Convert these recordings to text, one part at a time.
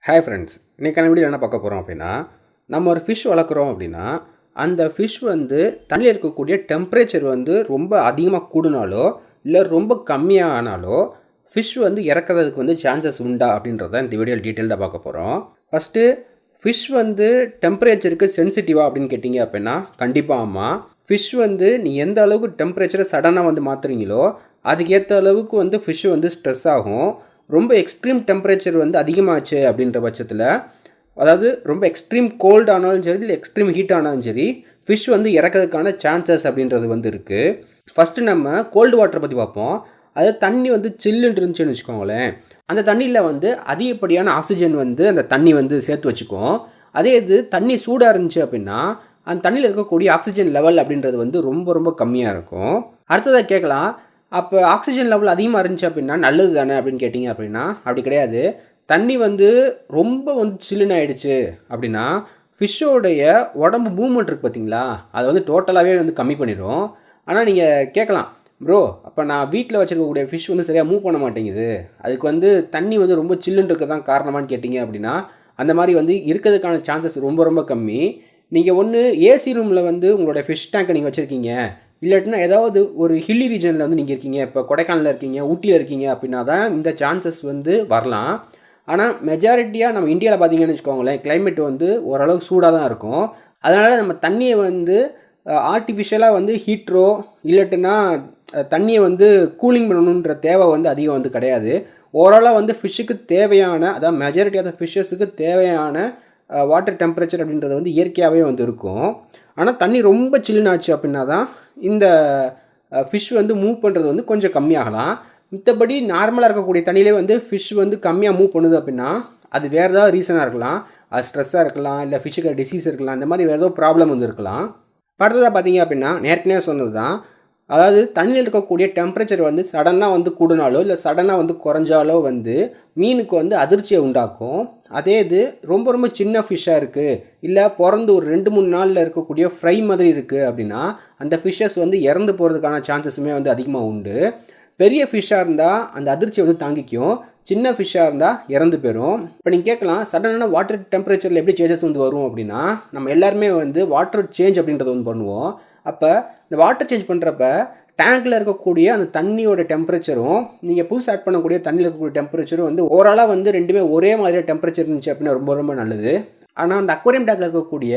Hi friends, இன்றைக்கான video என்ன பார்க்க போகிறோம் அப்படின்னா, நம்ம ஒரு ஃபிஷ் வளர்க்குறோம் அப்படின்னா, அந்த ஃபிஷ் வந்து தண்ணியில் இருக்கக்கூடிய டெம்பரேச்சர் வந்து ரொம்ப அதிகமாக கூடுனாலோ இல்லை ரொம்ப கம்மியானாலோ ஃபிஷ் வந்து இறக்கிறதுக்கு வந்து சான்சஸ் உண்டா அப்படின்றத இந்த வீடியோ டீட்டெயில்டாக பார்க்க போகிறோம். ஃபஸ்ட்டு, ஃபிஷ் வந்து டெம்பரேச்சருக்கு சென்சிட்டிவா அப்படின்னு கேட்டிங்க அப்படின்னா கண்டிப்பாக ஆமாம். ஃபிஷ் வந்து நீங்கள் எந்த அளவுக்கு டெம்பரேச்சரை சடனாக வந்து மாற்றுறீங்களோ அதுக்கேற்ற அளவுக்கு வந்து ஃபிஷ் வந்து ஸ்ட்ரெஸ் ஆகும். ரொம்ப எக்ஸ்ட்ரீம் டெம்பரேச்சர் வந்து அதிகமாச்சு அப்படின்ற பட்சத்தில், அதாவது ரொம்ப எக்ஸ்ட்ரீம் கோல்டு ஆனாலும் சரி இல்லை எக்ஸ்ட்ரீம் ஹீட் ஆனாலும் சரி ஃபிஷ் வந்து இறக்கிறதுக்கான சான்சஸ் அப்படின்றது வந்து இருக்குது. ஃபஸ்ட்டு நம்ம கோல்டு வாட்டரை பற்றி பார்ப்போம். அது தண்ணி வந்து சில்லுன்னு இருந்துச்சுன்னு வச்சுக்கோங்களேன், அந்த தண்ணியில் வந்து அதிகப்படியான ஆக்சிஜன் வந்து அந்த தண்ணி வந்து சேர்த்து வச்சுக்கும். அதே இது தண்ணி சூடாக இருந்துச்சு அப்படின்னா அந்த தண்ணியில் இருக்கக்கூடிய ஆக்சிஜன் லெவல் அப்படின்றது வந்து ரொம்ப ரொம்ப கம்மியாக இருக்கும். அடுத்ததாக கேட்கலாம், அப்போ ஆக்சிஜன் லெவல் அதிகமாக இருந்துச்சு அப்படின்னா நல்லது தானே அப்படின்னு கேட்டிங்க அப்படின்னா அப்படி கிடையாது. தண்ணி வந்து ரொம்ப வந்து சில்லுன்னு ஆகிடுச்சு அப்படின்னா ஃபிஷ்ஷோடைய உடம்பு மூவ்மெண்ட் இருக்குது பார்த்தீங்களா, அதை வந்து டோட்டலாகவே வந்து கம்மி பண்ணிடும். ஆனால் நீங்கள் கேட்கலாம், ப்ரோ அப்போ நான் வீட்டில் வச்சுருக்கக்கூடிய ஃபிஷ் வந்து சரியாக மூவ் பண்ண மாட்டேங்குது, அதுக்கு வந்து தண்ணி வந்து ரொம்ப சில்லுன்னு இருக்க தான் காரணமானு கேட்டிங்க அப்படின்னா அந்த மாதிரி வந்து இருக்கிறதுக்கான சான்சஸ் ரொம்ப ரொம்ப கம்மி. நீங்கள் ஒன்று ஏசி ரூமில் வந்து உங்களோட ஃபிஷ் டேங்கை நீங்கள் வச்சுருக்கீங்க, இல்லாட்டினா ஏதாவது ஒரு ஹில்லி ரீஜனில் வந்து நீங்கள் இருக்கீங்க, இப்போ கொடைக்கானலில் இருக்கீங்க, ஊட்டியில் இருக்கீங்க அப்படின்னா தான் இந்த சான்சஸ் வந்து வரலாம். ஆனால் மெஜாரிட்டியாக நம்ம இந்தியாவில் பார்த்தீங்கன்னு வச்சுக்கோங்களேன், கிளைமேட் வந்து ஓரளவுக்கு சூடாக தான் இருக்கும். அதனால் நம்ம தண்ணியை வந்து ஆர்டிஃபிஷியலாக வந்து ஹீட்ரோ இல்லாட்டினா தண்ணியை வந்து கூலிங் பண்ணணுன்ற தேவை வந்து அதிகம் வந்து கிடையாது. ஓவராலாக வந்து ஃபிஷ்ஷுக்கு தேவையான, அதாவது மெஜாரிட்டி ஆஃப் த ஃபிஷ்ஷஸுக்கு தேவையான வாட்டர் டெம்பரேச்சர் அப்படின்றது வந்து இயற்கையாகவே வந்து இருக்கும். ஆனால் தண்ணி ரொம்ப சில்லுன்னு ஆச்சு அப்படின்னா தான் இந்த ஃபிஷ் வந்து மூவ் பண்ணுறது வந்து கொஞ்சம் கம்மியாகலாம். மத்தபடி நார்மலாக இருக்கக்கூடிய தண்ணியிலே வந்து ஃபிஷ் வந்து கம்மியாக மூவ் பண்ணுது அப்படின்னா அது வேறு ஏதாவது ரீசனாக இருக்கலாம். அது ஸ்ட்ரெஸ்ஸாக இருக்கலாம், இல்லை ஃபிஷ்ஷுக்கு டிசீஸ் இருக்கலாம், இந்த மாதிரி வேறு ஏதோ ப்ராப்ளம் வந்து இருக்கலாம். அடுத்ததாக பார்த்தீங்க அப்படின்னா நேற்கனவே சொன்னது தான், அதாவது தண்ணியில் இருக்கக்கூடிய டெம்பரேச்சர் வந்து சடனாக வந்து கூடுனாலோ இல்லை சடனாக வந்து குறைஞ்சாலோ வந்து மீனுக்கு வந்து அதிர்ச்சியை உண்டாக்கும். அதே இது ரொம்ப ரொம்ப சின்ன ஃபிஷ்ஷாக இருக்குது, இல்லை பிறந்து ஒரு 2-3 நாளில் இருக்கக்கூடிய ஃப்ரை மாதிரி இருக்குது அப்படின்னா அந்த ஃபிஷ்ஷஸ் வந்து இறந்து போகிறதுக்கான சான்சஸுமே வந்து அதிகமாக உண்டு. பெரிய ஃபிஷ்ஷாக இருந்தால் அந்த அதிர்ச்சி வந்து தாங்கிக்கும், சின்ன ஃபிஷ்ஷாக இருந்தால் இறந்து போயிடும். இப்போ நீங்கள் கேட்கலாம், சடனான வாட்டர் டெம்பரேச்சரில் எப்படி சேஞ்சஸ் வந்து வரும் அப்படின்னா, நம்ம எல்லாருமே வந்து வாட்டர் சேஞ்ச் அப்படின்றத வந்து பண்ணுவோம். அப்போ இந்த வாட்டர் சேஞ்ச் பண்ணுறப்ப டேங்கில் இருக்கக்கூடிய அந்த தண்ணியோட டெம்பரேச்சரும் நீங்கள் புதுசு ஆட் பண்ணக்கூடிய தண்ணியில் இருக்கக்கூடிய டெம்பரேச்சரும் வந்து ஓவராலாக வந்து ரெண்டுமே ஒரே மாதிரியாக டெம்பரேச்சர் இருந்துச்சு அப்படின்னா ரொம்ப ரொம்ப நல்லது. ஆனால் அந்த அக்வேரியம் டேங்கில் இருக்கக்கூடிய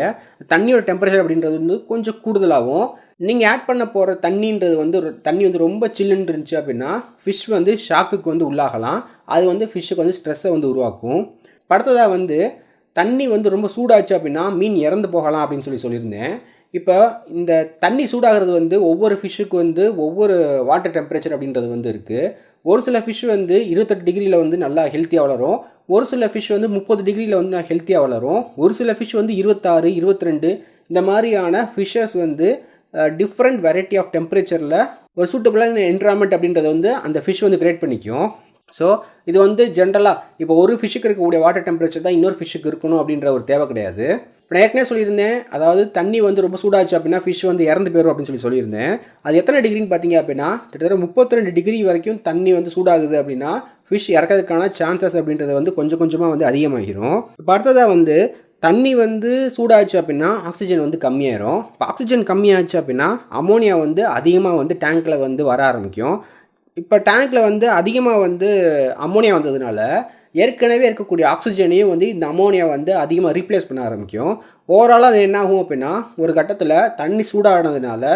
தண்ணியோட டெம்பரேச்சர் அப்படின்றது வந்து கொஞ்சம் கூடுதலாகவும், நீங்கள் ஆட் பண்ண போகிற தண்ணின்றது வந்து தண்ணி வந்து ரொம்ப சில்லுன்னு இருந்துச்சு அப்படின்னா ஃபிஷ் வந்து ஷாக்குக்கு வந்து உள்ளாகலாம். அது வந்து ஃபிஷ்ஷுக்கு வந்து ஸ்ட்ரெஸ்ஸை வந்து உருவாக்கும். அடுத்ததாக வந்து தண்ணி வந்து ரொம்ப சூடாச்சு அப்படின்னா மீன் இறந்து போகலாம் அப்படின்னு சொல்லியிருந்தேன். இப்போ இந்த தண்ணி சூடாகிறது வந்து ஒவ்வொரு ஃபிஷ்ஷுக்கு வந்து ஒவ்வொரு வாட்டர் டெம்பரேச்சர் அப்படின்றது வந்து இருக்குது. ஒரு சில ஃபிஷ் வந்து 28 டிகிரியில் வந்து நல்லா ஹெல்த்தியாக வளரும், ஒரு சில ஃபிஷ் வந்து 30 டிகிரியில் வந்து ஹெல்த்தியாக வளரும், ஒரு சில ஃபிஷ் வந்து 26, 22 இந்த மாதிரியான ஃபிஷ்ஷஸ் வந்து டிஃப்ரெண்ட் வெரைட்டி ஆஃப் டெம்பரேச்சரில் ஒரு சூட்டபுளான என்விரான்மெண்ட் அப்படின்றத வந்து அந்த ஃபிஷ் வந்து கிரியேட் பண்ணிக்கும். ஸோ இது வந்து ஜென்ரலாக இப்போ ஒரு ஃபிஷ்ஷுக்கு இருக்கக்கூடிய வாட்டர் டெம்பரேச்சர் தான் இன்னொரு ஃபிஷ்ஷுக்கு இருக்கணும் அப்படின்ற ஒரு தேவை கிடையாது. இப்போ நான் ஏற்கனவே சொல்லியிருந்தேன், அதாவது தண்ணி வந்து ரொம்ப சூடாச்சு அப்படின்னா ஃபிஷ் வந்து இறந்து போயிடும் அப்படின்னு சொல்லியிருந்தேன். அது எத்தனை டிகிரின்னு பார்த்தீங்க அப்படின்னா கிட்டத்தட்ட 32 டிகிரி வரைக்கும் தண்ணி வந்து சூடாகுது அப்படின்னா ஃபிஷ் இறக்கிறதுக்கான சான்சஸ் அப்படின்றது வந்து கொஞ்சம் கொஞ்சமாக வந்து அதிகமாகிடும். இப்போ அடுத்ததாக வந்து தண்ணி வந்து சூடாச்சு அப்படின்னா ஆக்சிஜன் வந்து கம்மியாயிரும். இப்போ ஆக்சிஜன் கம்மியாச்சு அப்படின்னா அமோனியா வந்து அதிகமாக வந்து டேங்க்கில் வந்து வர ஆரம்பிக்கும். இப்போ டேங்க்கில் வந்து அதிகமாக வந்து அமோனியா வந்ததுனால ஏற்கனவே இருக்கக்கூடிய ஆக்சிஜனையும் வந்து இந்த அமோனியா வந்து அதிகமாக ரீப்ளேஸ் பண்ண ஆரம்பிக்கும். ஓவராலாக அது என்ன ஆகும் அப்படின்னா ஒரு கட்டத்தில் தண்ணி சூடானதுனால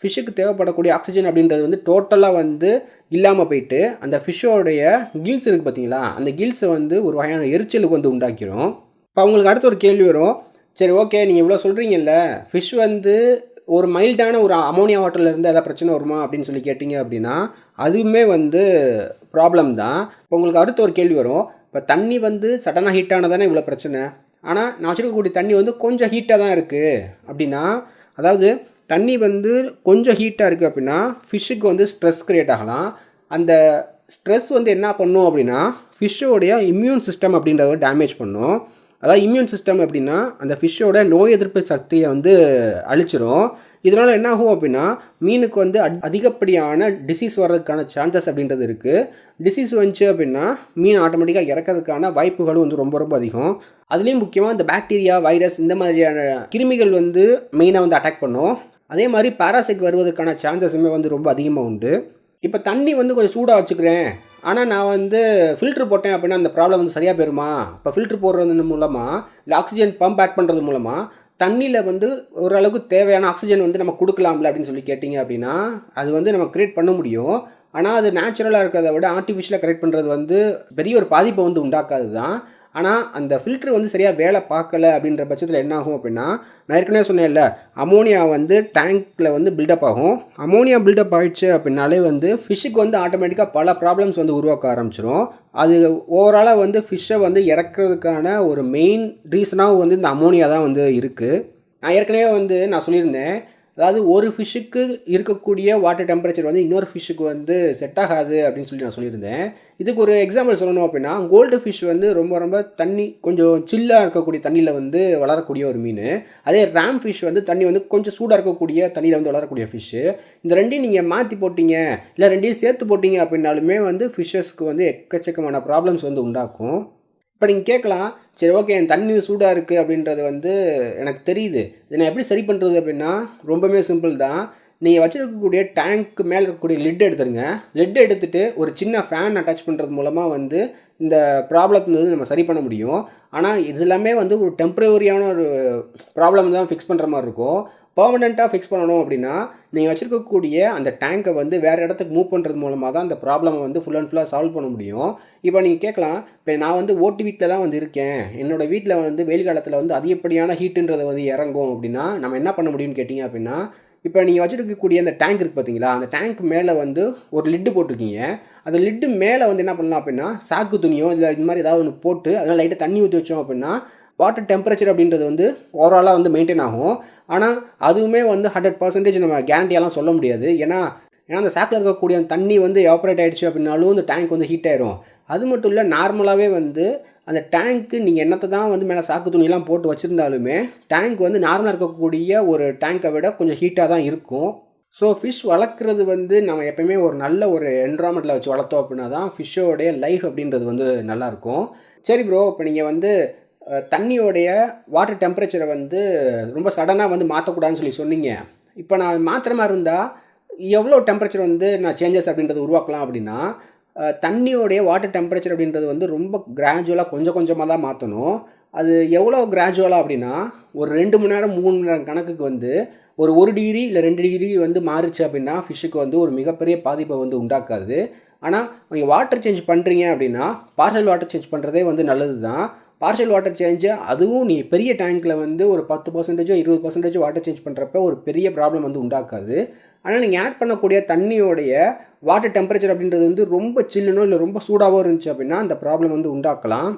ஃபிஷ்ஷுக்கு தேவைப்படக்கூடிய ஆக்சிஜன் அப்படின்றது வந்து டோட்டலாக வந்து இல்லாமல் போயிட்டு அந்த ஃபிஷ்ஷோடைய கில்ஸ் இருக்குது பார்த்தீங்களா, அந்த கில்ஸை வந்து ஒரு வகையான எரிச்சலுக்கு வந்து உண்டாக்கிடும். இப்போ அவங்களுக்கு அடுத்த ஒரு கேள்வி வரும், சரி ஓகே நீங்கள் இவ்வளோ சொல்கிறீங்கல்ல, ஃபிஷ் வந்து ஒரு மைல்டான ஒரு அமோனியா வாட்டரில் இருந்து எதாவது பிரச்சனை வருமா அப்படின்னு சொல்லி கேட்டிங்க அப்படின்னா அதுவுமே வந்து ப்ராப்ளம் தான். இப்போ உங்களுக்கு அடுத்த ஒரு கேள்வி வரும், இப்போ தண்ணி வந்து சடனாக ஹீட் ஆனதானே இவ்வளோ பிரச்சனை, ஆனால் நான் வச்சுருக்கக்கூடிய தண்ணி வந்து கொஞ்சம் ஹீட்டாக தான் இருக்குது அப்படின்னா, அதாவது தண்ணி வந்து கொஞ்சம் ஹீட்டாக இருக்குது அப்படின்னா ஃபிஷ்ஷுக்கு வந்து ஸ்ட்ரெஸ் க்ரியேட் ஆகலாம். அந்த ஸ்ட்ரெஸ் வந்து என்ன பண்ணும் அப்படின்னா ஃபிஷ்ஷோடைய இம்யூன் சிஸ்டம் அப்படின்றத டேமேஜ் பண்ணும். அதாவது இம்யூன் சிஸ்டம் எப்படின்னா, அந்த ஃபிஷ்ஷோட நோய் எதிர்ப்பு சக்தியை வந்து அழிச்சிரும். இதனால என்ன ஆகும் அப்படின்னா, மீனுக்கு வந்து அதிகப்படியான டிசீஸ் வர்றதுக்கான சான்சஸ் அப்படின்றது இருக்குது. டிசீஸ் வந்துச்சு அப்படின்னா, மீன் ஆட்டோமேட்டிக்காக இறக்கறதுக்கான வாய்ப்புகளும் வந்து ரொம்ப ரொம்ப அதிகம். அதுலேயும் முக்கியமாக இந்த பாக்டீரியா, வைரஸ் இந்த மாதிரியான கிருமிகள் வந்து மெயினாக வந்து அட்டாக் பண்ணும். அதே மாதிரி பாராசைட் வருவதற்கான சான்சஸுமே வந்து ரொம்ப அதிகமாக உண்டு. இப்போ தண்ணி வந்து கொஞ்சம் சூடாக வச்சுக்கிறேன், ஆனால் நான் வந்து ஃபில்ட்ரு போட்டேன் அப்படின்னா அந்த ப்ராப்ளம் வந்து சரியாக போயிருமா? இப்போ ஃபில்ட்ரு போடுறது மூலமாக, இல்லை ஆக்ஸிஜன் பம்ப் ஆட் பண்ணுறது மூலமாக தண்ணியில் வந்து ஓரளவுக்கு தேவையான ஆக்ஸிஜன் வந்து நம்ம கொடுக்கலாம்ல அப்படின்னு சொல்லி கேட்டிங்க அப்படின்னா, அது வந்து நம்ம கிரியேட் பண்ண முடியும். ஆனால் அது நேச்சுரலாக இருக்கிறத விட ஆர்டிஃபிஷியலாக கிரியேட் பண்ணுறது வந்து பெரிய ஒரு பாதிப்பை வந்து உண்டாக்காது தான். ஆனால் அந்த ஃபில்ட்ரு வந்து சரியாக வேலை பார்க்கல அப்படின்ற பட்சத்தில் என்ன ஆகும் அப்படின்னா, நான் ஏற்கனவே சொன்னேன்ல, அமோனியா வந்து டேங்க்கில் வந்து பில்டப் ஆகும். அமோனியா பில்டப் ஆகிடுச்சு அப்படின்னாலே வந்து ஃபிஷ்ஷுக்கு வந்து ஆட்டோமேட்டிக்காக பல ப்ராப்ளம்ஸ் வந்து உருவாக்க ஆரம்பிச்சிடும். அது ஓவராலாக வந்து ஃபிஷ்ஷை வந்து இறக்குறதுக்கான ஒரு மெயின் ரீசனாகவும் வந்து இந்த அமோனியா தான் வந்து இருக்குது. நான் ஏற்கனவே வந்து நான் சொல்லியிருந்தேன், அதாவது ஒரு ஃபிஷ்ஷுக்கு இருக்கக்கூடிய வாட்டர் டெம்பரேச்சர் வந்து இன்னொரு ஃபிஷ்ஷுக்கு வந்து செட் ஆகாது அப்படின்னு சொல்லி நான் சொல்லியிருந்தேன். இதுக்கு ஒரு எக்ஸாம்பிள் சொல்லணும் அப்படின்னா, கோல்டு ஃபிஷ் வந்து ரொம்ப ரொம்ப தண்ணி கொஞ்சம் சில்லாக இருக்கக்கூடிய தண்ணியில் வந்து வளரக்கூடிய ஒரு மீன். அதே ரேம் ஃபிஷ் வந்து தண்ணி வந்து கொஞ்சம் சூடாக இருக்கக்கூடிய தண்ணியில் வந்து வளரக்கூடிய ஃபிஷ்ஷு. இந்த ரெண்டையும் நீங்கள் மாற்றி போட்டிங்க, இல்லை ரெண்டையும் சேர்த்து போட்டிங்க அப்படின்னாலுமே வந்து ஃபிஷ்ஷஸ்க்கு வந்து எக்கச்சக்கமான ப்ராப்ளம்ஸ் வந்து உண்டாக்கும். இப்போ நீங்கள் கேட்கலாம், சரி ஓகே என் தண்ணி சூடாக இருக்குது அப்படின்றது வந்து எனக்கு தெரியுது, இதை நான் எப்படி சரி பண்ணுறது அப்படின்னா ரொம்பவே சிம்பிள் தான். நீங்கள் வச்சுருக்கக்கூடிய டேங்க்கு மேலே இருக்கக்கூடிய லிட் எடுத்துருங்க. லிட் எடுத்துகிட்டு ஒரு சின்ன ஃபேன் அட்டாச் பண்ணுறது மூலமாக வந்து இந்த ப்ராப்ளத்தை வந்து நம்ம சரி பண்ண முடியும். ஆனால் இது எல்லாமே வந்து ஒரு டெம்பரவரியான ஒரு ப்ராப்ளம் தான் ஃபிக்ஸ் பண்ணுற மாதிரி இருக்கும். பெர்மனெண்ட்டாக ஃபிக்ஸ் பண்ணணும் அப்படின்னா, நீங்கள் வச்சுருக்கக்கூடிய அந்த டேங்கை வந்து வேறு இடத்துக்கு மூவ் பண்ணுறது மூலமாக தான் அந்த ப்ராப்ளமை வந்து ஃபுல் அண்ட் ஃபுல்லாக சால்வ் பண்ண முடியும். இப்போ நீங்கள் கேட்கலாம், இப்போ நான் வந்து ஓட்டு வீட்டில் தான் வந்து இருக்கேன், என்னோடய வீட்டில் வந்து வெயில் காலத்தில் வந்து அதிகப்படியான ஹீட்டுன்றது வந்து இறங்கும் அப்படின்னா நம்ம என்ன பண்ண முடியும்னு கேட்டிங்க அப்படின்னா, இப்போ நீங்கள் வச்சுருக்கக்கூடிய அந்த டேங்க் இருக்குது பார்த்தீங்களா, அந்த டேங்க் மேலே வந்து ஒரு லிட்டு போட்டிருக்கீங்க. அந்த லிட்டு மேலே வந்து என்ன பண்ணலாம் அப்படின்னா, சாக்கு துணியோ இல்லை இது மாதிரி ஏதாவது ஒன்று போட்டு அதில் லைட்டாக தண்ணி ஊற்றி வச்சோம் அப்படின்னா வாட்டர் டெம்பரேச்சர் அப்படின்றது வந்து ஓவராலாக வந்து மெயின்டைன் ஆகும். ஆனால் அதுவுமே வந்து 100% நம்ம கேரண்டியெல்லாம் சொல்ல முடியாது. ஏன்னா அந்த சாக்கில் இருக்கக்கூடிய தண்ணி வந்து எவாப்ரேட் ஆகிடுச்சு அப்படின்னாலும் இந்த டேங்க் வந்து ஹீட் ஆயிரும். அது மட்டும் இல்லை, நார்மலாகவே வந்து அந்த டேங்க்கு நீங்கள் என்னத்தை தான் வந்து மேலே சாக்கு துணியெல்லாம் போட்டு வச்சுருந்தாலுமே டேங்க் வந்து நார்மலாக இருக்கக்கூடிய ஒரு டேங்கை விட கொஞ்சம் ஹீட்டாக தான் இருக்கும். ஸோ ஃபிஷ் வளர்க்குறது வந்து நம்ம எப்போயுமே ஒரு நல்ல ஒரு என்விரான்மெண்ட்டில் வச்சு வளர்த்தோம் அப்படின்னா தான் ஃபிஷ்ஷோடைய லைஃப் அப்படின்றது வந்து நல்லாயிருக்கும். சரி ப்ரோ, இப்போ நீங்கள் வந்து தண்ணியோடைய வாட்டர் டெம்பரேச்சரை வந்து ரொம்ப சடனாக வந்து மாற்றக்கூடாதுன்னு சொல்லி சொன்னீங்க. இப்போ நான் மாற்றுற மாதிரி இருந்தால் எவ்வளோ டெம்பரேச்சர் வந்து நான் சேஞ்சஸ் அப்படின்றது உருவாக்கலாம் அப்படின்னா, தண்ணியோடைய வாட்டர் டெம்பரேச்சர் அப்படின்றது வந்து ரொம்ப கிராஜுவலாக கொஞ்சம் கொஞ்சமாக தான் மாற்றணும். அது எவ்வளோ கிராஜுவலாக அப்படின்னா, ஒரு 2 மணி நேரம் 3 மணி நேரம் கணக்குக்கு வந்து ஒரு 1 டிகிரி இல்லை 2 டிகிரி வந்து மாறிச்சு அப்படின்னா ஃபிஷ்ஷுக்கு வந்து ஒரு மிகப்பெரிய பாதிப்பை வந்து உண்டாக்காது. ஆனால் நீங்கள் வாட்டர் சேஞ்ச் பண்ணுறீங்க அப்படின்னா பார்ஷியல் வாட்டர் சேஞ்ச் பண்ணுறதே வந்து நல்லது தான். பார்ஷியல் வாட்டர் சேஞ்சு அதுவும் நீ பெரிய டேங்க்கில் வந்து ஒரு 10% 20% வாட்டர் சேஞ்ச் பண்ணுறப்ப ஒரு பெரிய ப்ராப்ளம் வந்து உண்டாக்காது. ஆனால் நீங்கள் ஆட் பண்ணக்கூடிய தண்ணியோடைய வாட்டர் டெம்பரேச்சர் அப்படின்றது வந்து ரொம்ப சில்லுனோ இல்லை ரொம்ப சூடாகவோ இருந்துச்சு அப்படின்னா அந்த ப்ராப்ளம் வந்து உண்டாக்கலாம்.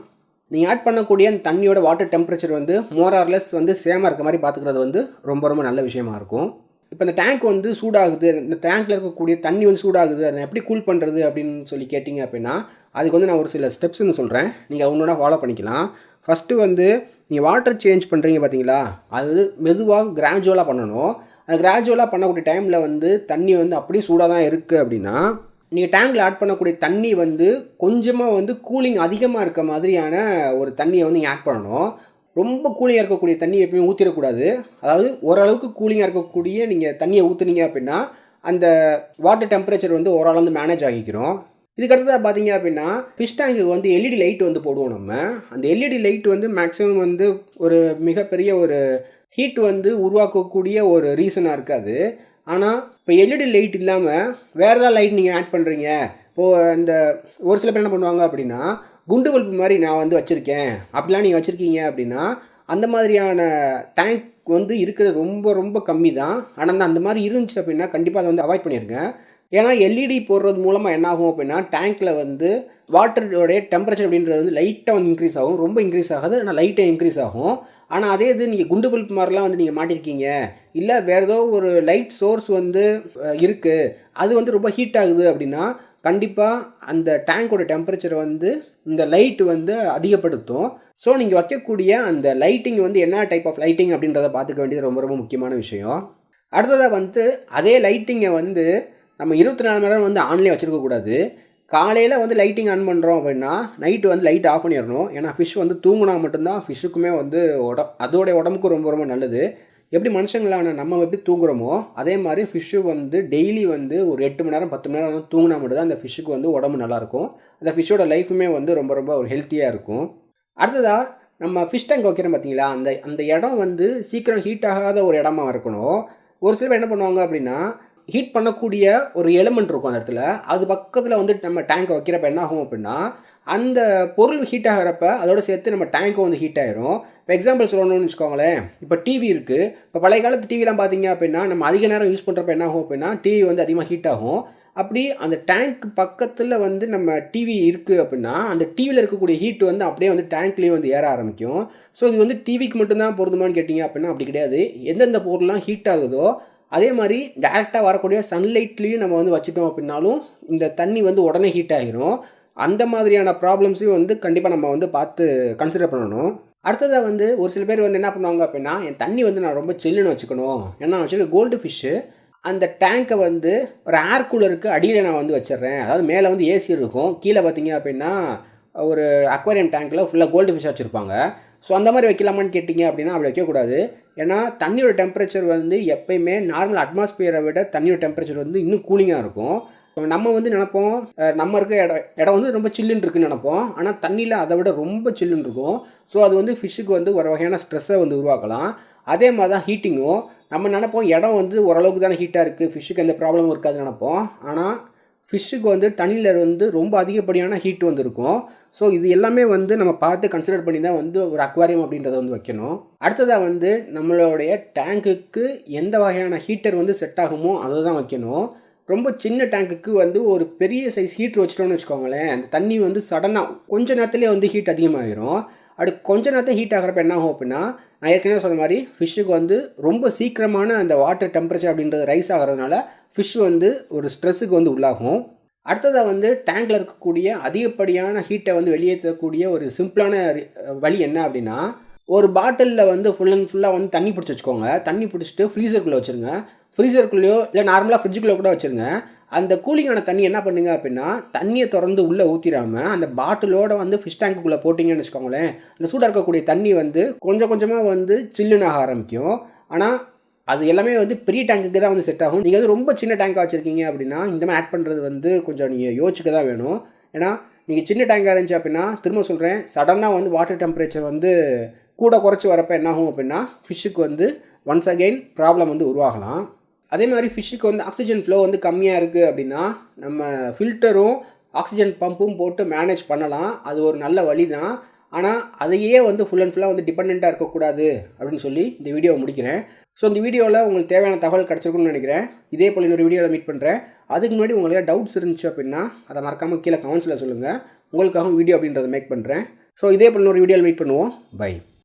நீங்கள் ஆட் பண்ணக்கூடிய அந்த தண்ணியோட வாட்டர் டெம்பரேச்சர் வந்து மோர் ஆர் லெஸ் வந்து சேமாக இருக்க மாதிரி பார்த்துக்கிறது வந்து ரொம்ப ரொம்ப நல்ல விஷயமா இருக்கும். இப்போ இந்த டேங்க் வந்து சூடாகுது, இந்த டேங்க்கில் இருக்கக்கூடிய தண்ணி வந்து சூடாகுது, அதை எப்படி கூல் பண்ணுறது அப்படின்னு சொல்லி கேட்டிங்க அப்படின்னா, அதுக்கு வந்து நான் ஒரு சில ஸ்டெப்ஸ்ன்னு சொல்கிறேன், நீங்கள் ஒன்றா ஃபாலோ பண்ணிக்கலாம். ஃபஸ்ட்டு வந்து நீங்கள் வாட்டர் சேஞ்ச் பண்ணுறீங்க பார்த்தீங்களா, அது வந்து மெதுவாக கிராஜுவலாக பண்ணணும். அது கிராஜுவலாக பண்ணக்கூடிய டைமில் வந்து தண்ணி வந்து அப்படியே சூடாக தான் இருக்குது அப்படின்னா, நீங்கள் டேங்கில் ஆட் பண்ணக்கூடிய தண்ணி வந்து கொஞ்சமாக வந்து கூலிங் அதிகமாக இருக்க மாதிரியான ஒரு தண்ணியை வந்து நீங்கள் ஆட் பண்ணணும். ரொம்ப கூலிங்காக இருக்கக்கூடிய தண்ணி எப்பயுமே ஊற்றிடக்கூடாது. அதாவது ஓரளவுக்கு கூலிங்காக இருக்கக்கூடிய நீங்கள் தண்ணியை ஊற்றுனீங்க அப்படின்னா அந்த வாட்டர் டெம்பரேச்சர் வந்து ஓரளவு வந்து மேனேஜ் ஆகிக்கிறோம். இதுக்கடுத்ததாக பார்த்தீங்க அப்படின்னா ஃபிஷ் டேங்குக்கு வந்து எல்இடி லைட் வந்து போடுவோம் நம்ம. அந்த எல்இடி லைட் வந்து மேக்ஸிமம் வந்து ஒரு மிகப்பெரிய ஒரு ஹீட் வந்து உருவாக்கக்கூடிய ஒரு ரீசனாக இருக்காது. ஆனால் இப்போ எல்இடி லைட் இல்லாமல் வேறு ஏதாவது லைட் நீங்கள் ஆட் பண்ணுறீங்க. இப்போது இந்த ஒரு சில பேர் என்ன பண்ணுவாங்க அப்படின்னா, குண்டு பல்பு மாதிரி நான் வந்து வச்சுருக்கேன் அப்படிலாம் நீங்கள் வச்சுருக்கீங்க அப்படின்னா, அந்த மாதிரியான டேங்க் வந்து இருக்கிறது ரொம்ப ரொம்ப கம்மி தான். ஆனால் அந்த மாதிரி இருந்துச்சு அப்படின்னா கண்டிப்பாக அதை வந்து அவாய்ட் பண்ணிடுங்க. ஏன்னா எல்இடி போடுறது மூலமாக என்ன ஆகும் அப்படின்னா டேங்க்கில் வந்து வாட்டருடைய டெம்பரேச்சர் அப்படின்றது வந்து லைட்டாக வந்து இன்க்ரீஸ் ஆகும். ரொம்ப இன்க்ரீஸ் ஆகாது, ஆனால் லைட்டாக இன்க்ரீஸ் ஆகும். ஆனால் அதே இது நீங்கள் குண்டு பல்ப் மாதிரிலாம் வந்து நீங்கள் மாட்டிருக்கீங்க, இல்லை வேறு ஏதோ ஒரு லைட் சோர்ஸ் வந்து இருக்குது, அது வந்து ரொம்ப ஹீட் ஆகுது அப்படின்னா கண்டிப்பாக அந்த டேங்கோட டெம்பரேச்சர் வந்து இந்த லைட் வந்து அதிகப்படுத்தும். ஸோ நீங்கள் வைக்கக்கூடிய அந்த லைட்டிங் வந்து என்ன டைப் ஆஃப் லைட்டிங் அப்படின்றத பார்த்துக்க வேண்டியது ரொம்ப ரொம்ப முக்கியமான விஷயம். அடுத்ததாக வந்து அதே லைட்டிங்கை வந்து நம்ம 24 மணி நேரம் வந்து ஆன்லேயே வச்சுருக்கக்கூடாது. காலையில் வந்து லைட்டிங் ஆன் பண்ணுறோம் அப்படின்னா நைட்டு வந்து லைட் ஆஃப் பண்ணிடணும். ஏன்னா ஃபிஷ் வந்து தூங்கினா மட்டும்தான் ஃபிஷ்ஷுக்குமே வந்து அதோடைய உடம்புக்கு ரொம்ப ரொம்ப நல்லது. எப்படி மனுஷங்களான நம்ம எப்படி தூங்குறோமோ அதே மாதிரி ஃபிஷ்ஷு வந்து டெய்லி வந்து ஒரு 8 மணி நேரம் 10 மணி நேரம் வந்து தூங்கினா மட்டும்தான் அந்த ஃபிஷ்ஷுக்கு வந்து உடம்பு நல்லாயிருக்கும். அந்த ஃபிஷ்ஷோட லைஃபுமே வந்து ரொம்ப ரொம்ப ஒரு ஹெல்த்தியாக இருக்கும். அடுத்ததாக நம்ம ஃபிஷ் டேங்க் வைக்கிறோம் பார்த்தீங்களா, அந்த அந்த இடம் வந்து சீக்கிரம் ஹீட் ஆகாத ஒரு இடமா இருக்கணும். ஒரு சில பேர் என்ன பண்ணுவாங்க அப்படின்னா, ஹீட் பண்ணக்கூடிய ஒரு எலிமெண்ட் இருக்கும் அந்த இடத்துல. அது பக்கத்தில் வந்து நம்ம டேங்க் வைக்கிறப்ப என்ன ஆகும் அப்படின்னா, அந்த பொருள் ஹீட் ஆகிறப்ப அதோட சேர்த்து நம்ம டேங்க்கும் வந்து ஹீட் ஆயிரும். இப்போ எக்ஸாம்பிள் சொல்லணும்னு வச்சுக்கோங்களேன், இப்போ டிவி இருக்குது. இப்போ பழைய காலத்து டிவிலாம் பார்த்தீங்க அப்படின்னா, நம்ம அதிக நேரம் யூஸ் பண்ணுறப்ப என்ன ஆகும் அப்படின்னா, டிவி வந்து அதிகமாக ஹீட் ஆகும். அப்படி அந்த டேங்க் பக்கத்தில் வந்து நம்ம டிவி இருக்குது அப்படின்னா, அந்த டிவியில் இருக்கக்கூடிய ஹீட் வந்து அப்படியே வந்து டேங்க்லேயும் வந்து ஏற ஆரம்பிக்கும். ஸோ இது வந்து டிவிக்கு மட்டும்தான் பொருந்துமான்னு கேட்டிங்க அப்படின்னா அப்படி கிடையாது. எந்தெந்த பொருள்லாம் ஹீட் ஆகுதோ அதே மாதிரி டேரெக்டாக வரக்கூடிய சன்லைட்லேயும் நம்ம வந்து வச்சுட்டோம் அப்படின்னாலும் இந்த தண்ணி வந்து உடனே ஹீட் ஆகிரும். அந்த மாதிரியான ப்ராப்ளம்ஸையும் வந்து கண்டிப்பாக நம்ம வந்து பார்த்து கன்சிடர் பண்ணணும். அடுத்ததாக வந்து ஒரு சில பேர் வந்து என்ன பண்ணுவாங்க அப்படின்னா, என் தண்ணி வந்து நான் ரொம்ப சில்லுன்னு வச்சுக்கணும். ஏன்னா நான் வச்சுருக்க கோல்டு ஃபிஷ்ஷு அந்த டேங்க்கை வந்து ஒரு ஏர் கூலருக்கு அடியில் நான் வந்து வச்சிடுறேன். அதாவது மேலே வந்து ஏசி இருக்கும், கீழே பார்த்தீங்க அப்படின்னா ஒரு அக்வாரியம் டேங்க்கில் ஃபுல்லாக கோல்டு ஃபிஷ்ஷாக வச்சுருப்பாங்க. ஸோ அந்த மாதிரி வைக்கலாமான்னு கேட்டிங்க அப்படின்னா அப்படி வைக்கக்கூடாது. ஏன்னா தண்ணியோட டெம்பரேச்சர் வந்து எப்பயுமே நார்மல் அட்மாஸ்பியரை விட தண்ணியோட டெம்பரேச்சர் வந்து இன்னும் கூலிங்காக இருக்கும். நம்ம வந்து நினைப்போம் நம்ம இருக்க இடம் வந்து ரொம்ப சில்லுன்னு இருக்குன்னு நினைப்போம். ஆனால் தண்ணியில் அதை விட ரொம்ப சில்லுன்னு இருக்கும். ஸோ அது வந்து ஃபிஷ்ஷுக்கு வந்து ஒரு வகையான ஸ்ட்ரெஸ்ஸை வந்து உருவாக்கலாம். அதே மாதிரி தான் ஹீட்டிங்கும். நம்ம நினைப்போம் இடம் வந்து ஓரளவுக்கு தானே ஹீட்டாக இருக்குது, ஃபிஷ்ஷுக்கு எந்த ப்ராப்ளமும் இருக்காதுன்னு நினைப்போம். ஆனால் ஃபிஷ்ஷுக்கு வந்து தண்ணியில் வந்து ரொம்ப அதிகப்படியான ஹீட் வந்து இருக்கும். ஸோ இது எல்லாமே வந்து நம்ம பார்த்து கன்சிடர் பண்ணி தான் வந்து ஒரு அக்வாரியம் அப்படின்றத வந்து வைக்கணும். அடுத்ததாக வந்து நம்மளுடைய டேங்க்குக்கு எந்த வகையான ஹீட்டர் வந்து செட் ஆகுமோ அதை தான் வைக்கணும். ரொம்ப சின்ன டேங்க்குக்கு வந்து ஒரு பெரிய சைஸ் ஹீட்ரு வச்சிட்டோம்னு வச்சுக்கோங்களேன், அந்த தண்ணி வந்து சடனாக கொஞ்ச நேரத்துலேயே வந்து ஹீட் அதிகமாகிடும். அப்படி கொஞ்ச நேரத்தில் ஹீட் ஆகிறப்ப என்ன ஆகும் அப்படின்னா, நான் ஏற்கனவே சொன்ன மாதிரி ஃபிஷ்ஷுக்கு வந்து ரொம்ப சீக்கிரமான அந்த வாட்டர் டெம்பரேச்சர் அப்படின்றது ரைஸ் ஆகிறதுனால ஃபிஷ் வந்து ஒரு ஸ்ட்ரெஸ்ஸுக்கு வந்து உள்ளாகும். அடுத்ததாக வந்து டேங்கில் இருக்கக்கூடிய அதிகப்படியான ஹீட்டை வந்து வெளியேற்றக்கூடிய ஒரு சிம்பிளான வழி என்ன அப்படின்னா, ஒரு பாட்டிலில் வந்து ஃபுல் அண்ட் ஃபுல்லாக வந்து தண்ணி பிடிச்சி வச்சுக்கோங்க. தண்ணி பிடிச்சிட்டு ஃப்ரீசருக்குள்ளே வச்சுருங்க. ஃப்ரீசருக்குள்ளேயோ இல்லை நார்மலாக ஃப்ரிட்ஜுக்குள்ளே கூட வச்சுருங்க. அந்த கூலிங்கான தண்ணி என்ன பண்ணுங்க அப்படின்னா, தண்ணியை திறந்து உள்ளே ஊற்றிடாமல் அந்த பாட்டிலோட வந்து ஃபிஷ் டேங்க்குள்ளே போட்டிங்கன்னு வச்சுக்கோங்களேன், அந்த சூடாக இருக்கக்கூடிய தண்ணி வந்து கொஞ்சம் கொஞ்சமாக வந்து சில்லுன்னு ஆக ஆரம்பிக்கும். ஆனால் அது எல்லாமே வந்து பெரிய டேங்க்குக்கு தான் வந்து செட் ஆகும். நீங்கள் வந்து ரொம்ப சின்ன டேங்காக வச்சுருக்கீங்க அப்படின்னா இந்த மாதிரி ஆட் பண்ணுறது வந்து கொஞ்சம் நீங்கள் யோசிச்சுக்க தான் வேணும். ஏன்னா நீங்கள் சின்ன டேங்காக இருந்துச்சு அப்படின்னா, திரும்ப சொல்கிறேன், சடனாக வந்து வாட்டர் டெம்பரேச்சர் வந்து கூட குறைச்சி வரப்போ என்ன ஆகும் அப்படின்னா ஃபிஷ்ஷுக்கு வந்து ஒன்ஸ் அகெயின் ப்ராப்ளம் வந்து உருவாகலாம். அதே மாதிரி ஃபிஷ்ஷுக்கு வந்து ஆக்சிஜன் ஃப்ளோ வந்து கம்மியாக இருக்குது அப்படின்னா நம்ம ஃபில்டரும் ஆக்சிஜன் பம்பும் போட்டு மேனேஜ் பண்ணலாம். அது ஒரு நல்ல வழி தான். ஆனால் அதையே வந்து ஃபுல் அண்ட் ஃபுல்லாக வந்து டிபெண்ட்டாக இருக்கக்கூடாது அப்படின்னு சொல்லி இந்த வீடியோவை முடிக்கிறேன். ஸோ இந்த வீடியோவில் உங்களுக்கு தேவையான தகவல் கிடச்சிருக்குன்னு நினைக்கிறேன். இதே போல் இன்னொரு வீடியோவில் மீட் பண்ணுறேன். அதுக்கு முன்னாடி உங்களுக்கு டவுட்ஸ் இருந்துச்சு அப்படின்னா அதை மறக்காமல் கீழே கமெண்ட்ஸில் சொல்லுங்கள். உங்களுக்காகவும் வீடியோ அப்படின்றத மேக் பண்ணுறேன். ஸோ இதே போல் இன்னொரு வீடியோவில் மீட் பண்ணுவோம். பை.